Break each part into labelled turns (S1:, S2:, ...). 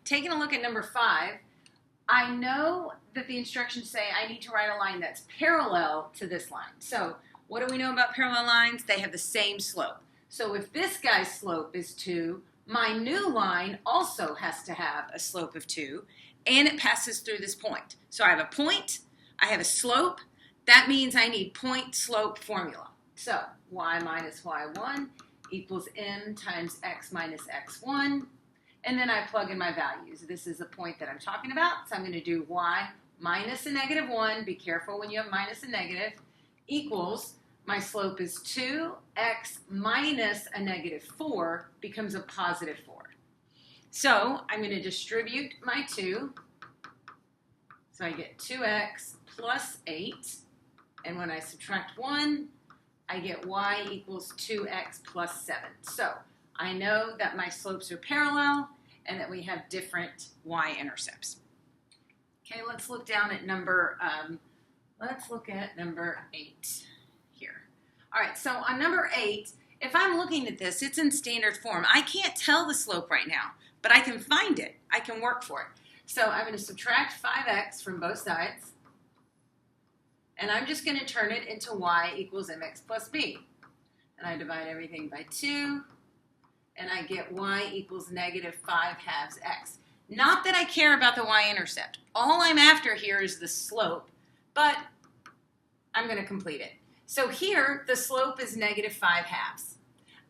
S1: taking a look at number 5, I know that the instructions say I need to write a line that's parallel to this line. So what do we know about parallel lines? They have the same slope. So if this guy's slope is 2, my new line also has to have a slope of 2, and it passes through this point. So I have a point, I have a slope. That means I need point slope formula. So y minus y1 equals m times x minus x1. And then I plug in my values. This is the point that I'm talking about. So I'm going to do y minus a negative 1. Be careful when you have minus a negative. Equals, my slope is 2. X minus a negative 4 becomes a positive 4. So I'm going to distribute my 2. So I get 2x plus 8. And when I subtract 1, I get y equals 2x plus 7. So I know that my slopes are parallel and that we have different y-intercepts. Okay, let's look down at number 8 here. All right, so on number 8, if I'm looking at this, it's in standard form. I can't tell the slope right now, but I can find it. I can work for it. So I'm going to subtract 5x from both sides, and I'm just going to turn it into y equals mx plus b. And I divide everything by 2, and I get y equals negative 5 halves x. Not that I care about the y-intercept. All I'm after here is the slope, but I'm going to complete it. So here, the slope is negative 5 halves.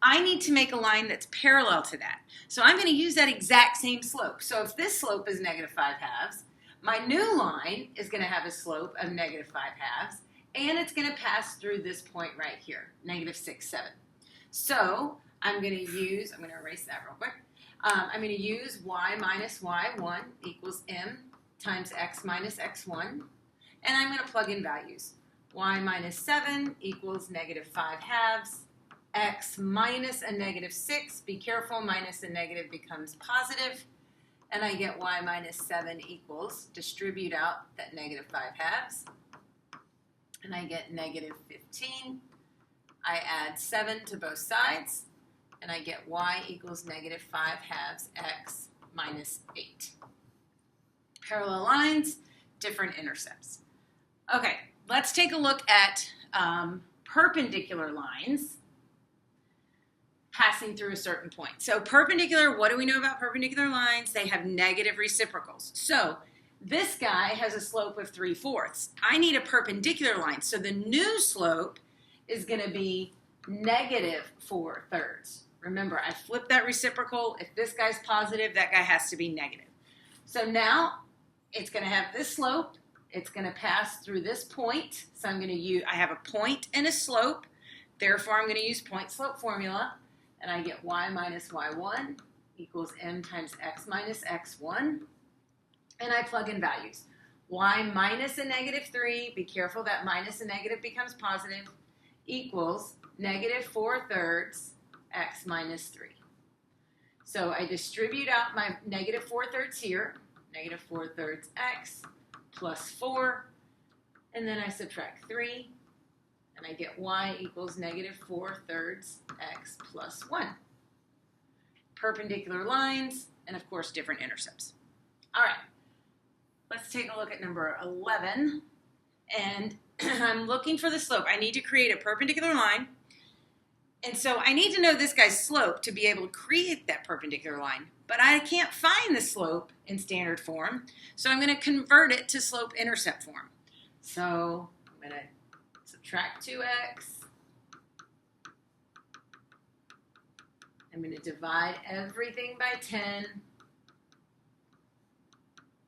S1: I need to make a line that's parallel to that. So I'm going to use that exact same slope. So if this slope is negative 5 halves, my new line is going to have a slope of negative 5 halves, and it's going to pass through this point right here, negative 6, 7. So I'm going to erase that real quick. I'm going to use y minus y1 equals m times x minus x1, and I'm going to plug in values. Y minus 7 equals negative 5 halves, x minus a negative 6, be careful, minus a negative becomes positive, and I get y minus 7 equals, distribute out that negative 5 halves, and I get negative 15. I add 7 to both sides, and I get y equals negative 5 halves x minus 8. Parallel lines, different intercepts. Okay, let's take a look at perpendicular lines passing through a certain point. So perpendicular, what do we know about perpendicular lines? They have negative reciprocals. So this guy has a slope of 3/4. I need a perpendicular line. So the new slope is going to be negative 4/3. Remember, I flipped that reciprocal. If this guy's positive, that guy has to be negative. So now it's going to have this slope. It's going to pass through this point. So I have a point and a slope. Therefore, I'm going to use point slope formula. And I get y minus y1 equals m times x minus x1. And I plug in values. Y minus a negative 3, be careful that minus a negative becomes positive, equals negative 4/3 x minus 3. So I distribute out my negative 4/3 here, negative 4/3 x plus 4, and then I subtract 3, and I get y equals negative 4/3 x plus 1. Perpendicular lines, and of course different intercepts. All right, let's take a look at number 11, and I'm looking for the slope. I need to create a perpendicular line, and so I need to know this guy's slope to be able to create that perpendicular line, but I can't find the slope in standard form, so I'm going to convert it to slope-intercept form. So I'm going to subtract 2x. I'm going to divide everything by 10.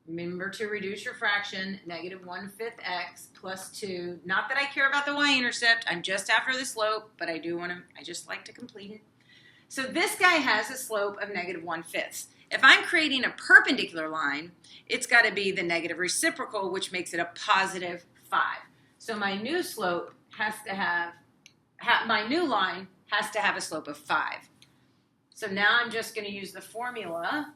S1: Remember to reduce your fraction, negative 1/5 x plus 2. Not that I care about the y-intercept. I'm just after the slope, but I just like to complete it. So this guy has a slope of negative 1/5. If I'm creating a perpendicular line, it's got to be the negative reciprocal, which makes it a positive 5. So my new slope has to have, my new line has to have a slope of 5. So now I'm just going to use the formula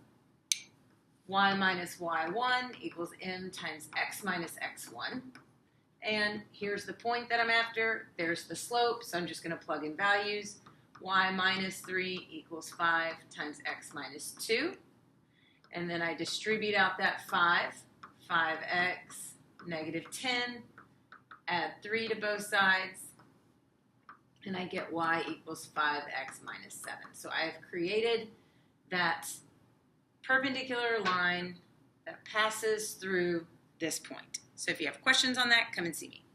S1: y minus y1 equals m times x minus x1. And here's the point that I'm after. There's the slope, so I'm just going to plug in values. Y minus 3 equals 5 times x minus 2. and then I distribute out that 5x, negative 10, add 3 to both sides, and I get y equals 5x minus 7. So I have created that perpendicular line that passes through this point. So if you have questions on that, come and see me.